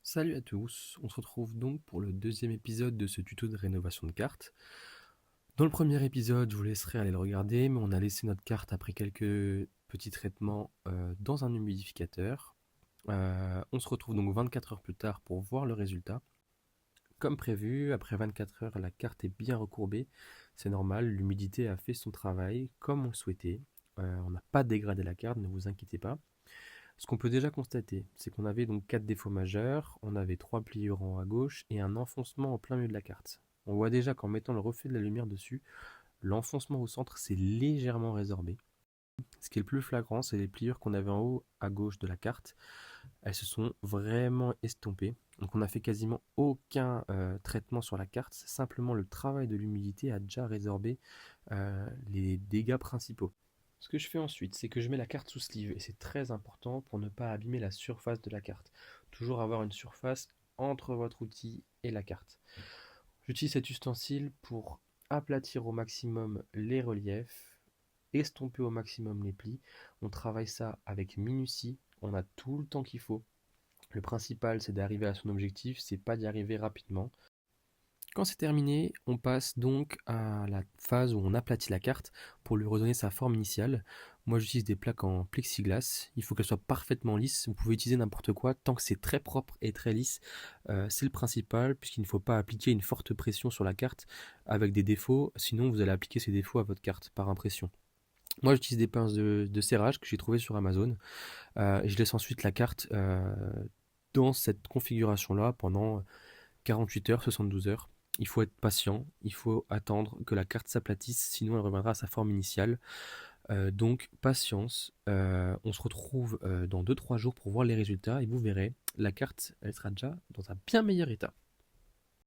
Salut à tous, on se retrouve donc pour le deuxième épisode de ce tuto de rénovation de carte. Dans le premier épisode, je vous laisserai aller le regarder, mais on a laissé notre carte après quelques petits traitements dans un humidificateur. On se retrouve donc 24 heures plus tard pour voir le résultat. Comme prévu, après 24 heures, la carte est bien recourbée. C'est normal, l'humidité a fait son travail comme on le souhaitait. On n'a pas dégradé la carte, ne vous inquiétez pas. Ce qu'on peut déjà constater, c'est qu'on avait donc 4 défauts majeurs, on avait 3 pliures en haut à gauche et un enfoncement en plein milieu de la carte. On voit déjà qu'en mettant le reflet de la lumière dessus, l'enfoncement au centre s'est légèrement résorbé. Ce qui est le plus flagrant, c'est les pliures qu'on avait en haut à gauche de la carte. Elles se sont vraiment estompées. Donc on n'a fait quasiment aucun traitement sur la carte, simplement le travail de l'humidité a déjà résorbé les dégâts principaux. Ce que je fais ensuite, c'est que je mets la carte sous sleeve et c'est très important pour ne pas abîmer la surface de la carte. Toujours avoir une surface entre votre outil et la carte. J'utilise cet ustensile pour aplatir au maximum les reliefs, estomper au maximum les plis. On travaille ça avec minutie, on a tout le temps qu'il faut. Le principal, c'est d'arriver à son objectif, c'est pas d'y arriver rapidement. Quand c'est terminé, on passe donc à la phase où on aplatit la carte pour lui redonner sa forme initiale. Moi j'utilise des plaques en plexiglas, il faut qu'elles soient parfaitement lisses, vous pouvez utiliser n'importe quoi, tant que c'est très propre et très lisse, c'est le principal, puisqu'il ne faut pas appliquer une forte pression sur la carte avec des défauts, sinon vous allez appliquer ces défauts à votre carte par impression. Moi j'utilise des pinces de serrage que j'ai trouvées sur Amazon, et je laisse ensuite la carte dans cette configuration-là pendant 48 heures, 72 heures. Il faut être patient, il faut attendre que la carte s'aplatisse, sinon elle reviendra à sa forme initiale. Donc patience, on se retrouve dans 2-3 jours pour voir les résultats et vous verrez, la carte elle sera déjà dans un bien meilleur état.